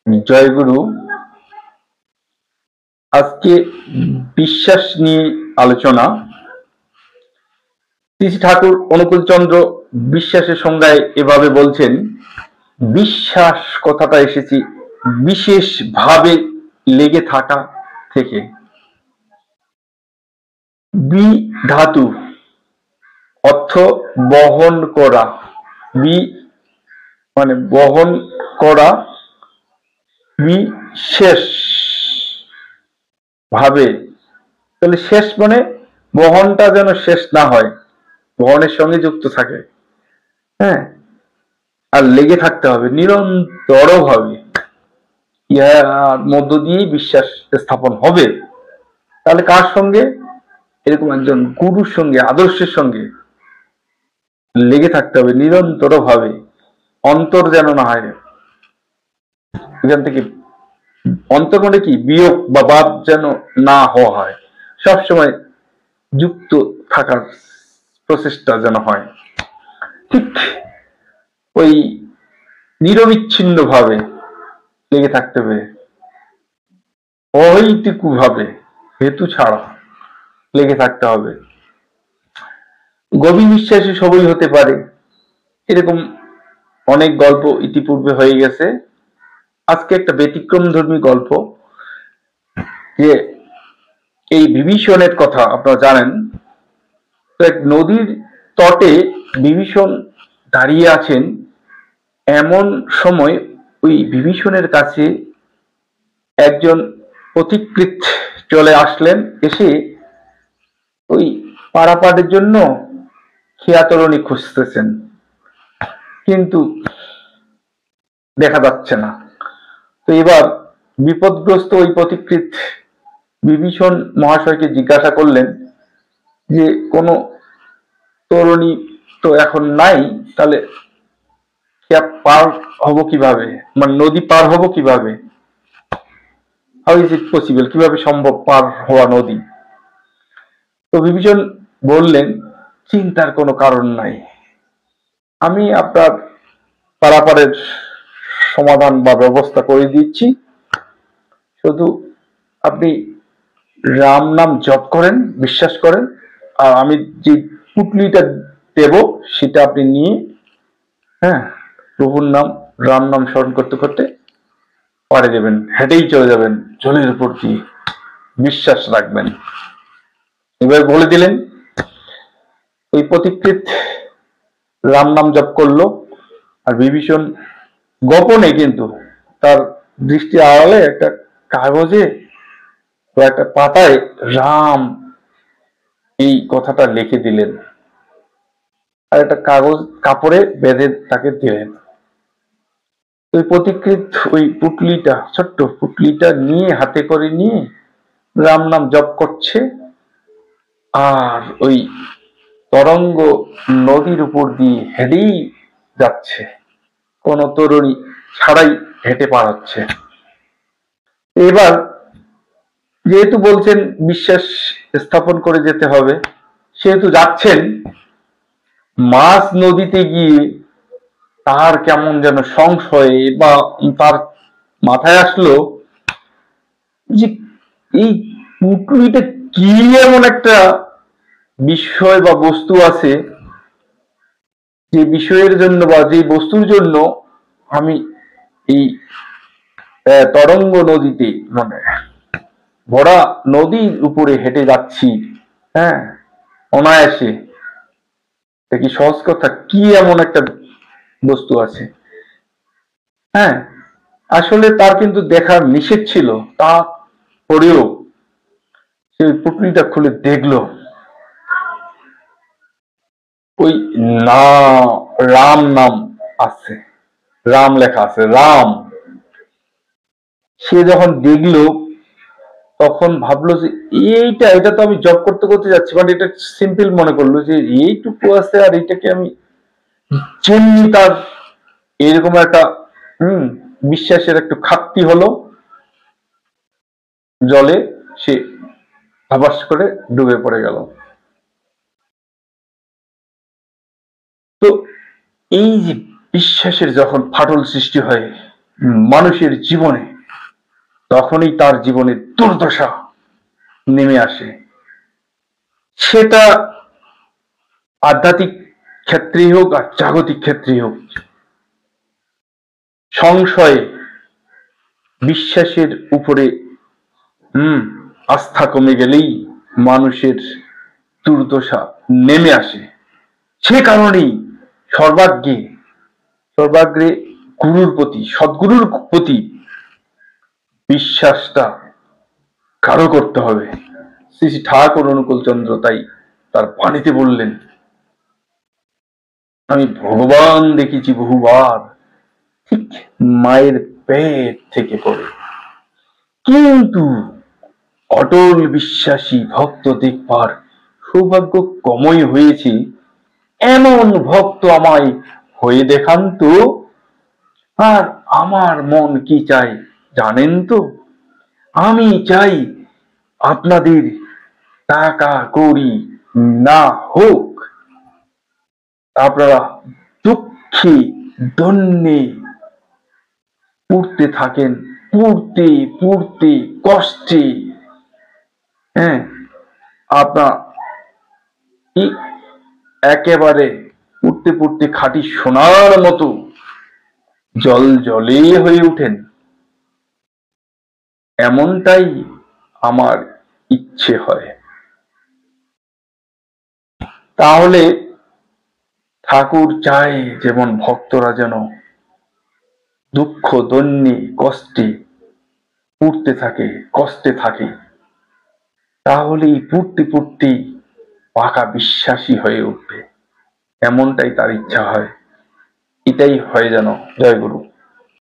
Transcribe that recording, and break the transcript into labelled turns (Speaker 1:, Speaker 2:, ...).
Speaker 1: জয়গুরু। আজকে বিশ্বাস নিয়ে আলোচনা। শ্রী ঠাকুর অনুকূলচন্দ্র বিশ্বাসের সংজ্ঞায় এভাবে বলছেন, বিশ্বাস কথাটা এসেছে বিশেষ ভাবে লেগে থাকা থেকে। বি ধাতু অর্থ বহন করা, বি মানে বহন করা, বিশেষ ভাবে, তাহলে শেষ মানে বহনটা যেন শেষ না হয়, বহনের সঙ্গে যুক্ত থাকে। হ্যাঁ, আর লেগে থাকতে হবে নিরন্তর ভাবে, ইহার মধ্য দিয়ে বিশ্বাস স্থাপন হবে। তাহলে কার সঙ্গে? এরকম একজন গুরুর সঙ্গে, আদর্শের সঙ্গে লেগে থাকতে হবে নিরন্তর ভাবে, অন্তর যেন না হয়। এখান থেকে অন্তর মানে কি, বিয়োগ বা বাদ যেন না হওয়া হয়, সবসময় যুক্ত থাকার প্রচেষ্টা যেন হয়। ঠিক ওই নিরবিচ্ছিন্ন ভাবে লেগে থাকতে হবে, অহৈতুকু ভাবে, হেতু ছাড়া লেগে থাকতে হবে। গভীর বিশ্বাসী সবই হতে পারে, এরকম অনেক গল্প ইতিপূর্বে হয়ে গেছে। আজকে একটা ব্যতিক্রমধর্মী গল্প, যে এই বিভীষণের কথা আপনারা জানেন। তো এক নদীর তটে বিভীষণ দাঁড়িয়ে আছেন। এমন সময় ওই বিভীষণের কাছে একজন পথিকৃৎ চলে আসলেন, এসে ওই পারাপারের জন্য খেয়া তরণী খুঁজতেছেন, কিন্তু দেখা যাচ্ছে না। তো এবার বিপদগ্রস্ত ওই পথিকৃৎ বিভীষণ মহাশয়কে জিজ্ঞাসা করলেন যে কোনো তরুণী তো এখন নাই, তাহলে খেয়া পার হব কিভাবে, মানে নদী পার হব কিভাবে, হাউ ইজ ইট পসিবল, কিভাবে সম্ভব পার হওয়া নদী? তো বিভীষণ বললেন, চিন্তার কোনো কারণ নাই, আমি আপনার পারাপারের সমাধান বা ব্যবস্থা করে দিচ্ছি। শুধু আপনি রাম নাম জপ করেন, বিশ্বাস করেন, আর আমি যে পুটলিটা দেব সেটা আপনি নিয়ে, হ্যাঁ, প্রভুর নাম রাম নাম স্মরণ করতে করতে পারে দেবেন, হেঁটেই চলে যাবেন জলের উপর দিয়ে, বিশ্বাস রাখবেন। এবার বলে দিলেন। ওই পথিকৃৎ রাম নাম জপ করলো, আর বিভীষণ গোপনে, কিন্তু তার দৃষ্টি আড়ালে একটা কাগজে বা একটা পাতায় রাম এই কথাটা লিখে দিলেন, আর একটা কাগজ কাপড়ে বেঁধে তাকে দিলেন। ওই পথিকৃৎ ওই পুটলিটা, ছোট্ট পুটলিটা নিয়ে হাতে করে নিয়ে রাম নাম জপ করছে, আর ওই তরঙ্গ নদীর উপর দিয়ে হেঁটেই যাচ্ছে, কোন তরুণী ছাড়াই হেঁটে পার হচ্ছে। এবার যেহেতু বলছেন বিশ্বাস স্থাপন করে যেতে হবে, সেহেতু যাচ্ছেন। মাঝ নদীতে গিয়ে তার কেমন যেন সংশয়, বা তার মাথায় আসলো যে এই পুটুলিটা কি এমন একটা বিষয় বা বস্তু আছে, যে বিষয়ের জন্য বা যে বস্তুর জন্য আমি এই তরঙ্গ নদীতে, মানে ভরা নদীর উপরে হেঁটে যাচ্ছি, হ্যাঁ, অনায়াসে। এটা কি সহজ কথা? কি এমন একটা বস্তু আছে? হ্যাঁ, আসলে তার কিন্তু দেখার নিষেধ ছিল, তারপরেও সে পুটলিটা খুলে দেখলো, ওই না রাম নাম আছে, রাম লেখা আছে, রাম। সে যখন দেখলো, তখন ভাবলো যে এটা তো আমি জব করতে করতে যাচ্ছি, মানে এটা সিম্পল মনে করলো যে এইটুকু আছে, আর এটাকে আমি যেমনি, তার এরকম একটা বিশ্বাসের একটু খাপ্তি হলো, জলে সে আবাস করে ডুবে পড়ে গেল। তো এই যে বিশ্বাসের যখন ফাটল সৃষ্টি হয়, মানুষের জীবনে, তখনই তার জীবনে দুর্দশা নেমে আসে। সেটা আধ্যাত্মিক ক্ষেত্রেই হোক আর জাগতিক ক্ষেত্রেই হোক। সংশয়ে, বিশ্বাসের উপরে আস্থা কমে গেলেই মানুষের দুর্দশা নেমে আসে। সে কারণেই সর্বাগ্রে গুরুর প্রতি, সদ্গুরুর প্রতি বিশ্বাসটা গাঢ় করতে হবে। শ্রী শ্রী ঠাকুর অনুকূল চন্দ্র তাই তার বাণীতে বললেন, আমি ভগবান দেখেছি বহুবার, ঠিক মায়ের পেট থেকে পড়ে, কিন্তু অটল বিশ্বাসী ভক্ত দেখবার সৌভাগ্য কমই হয়েছে। এমন ভক্ত আমায় হয়ে দেখান তো। আর আমার মন কি চাই জানেন তো? আমি চাই আপনাদের টাকা কড়ি না হোক, আপনারা দুঃখে দন্যে পুড়তে থাকেন, পুড়তে পুড়তে কষ্টে। হ্যাঁ, আপনার একেবারে পুড়তে পুড়তে খাঁটি সোনার মতো জল জলে হয়ে উঠেন। এমনটাই আমার ইচ্ছে হয়। তাহলে ঠাকুর চায় যেমন ভক্তরা যেন দুঃখ দন্যে কষ্টে পুড়তে থাকে, কষ্টে থাকে, তাহলেই পুড়তে পুড়তে পাকা বিশ্বাসী হয়ে উঠবে। এমনটাই তার ইচ্ছা হয়। এটাই হয় যেন। জয় গুরু।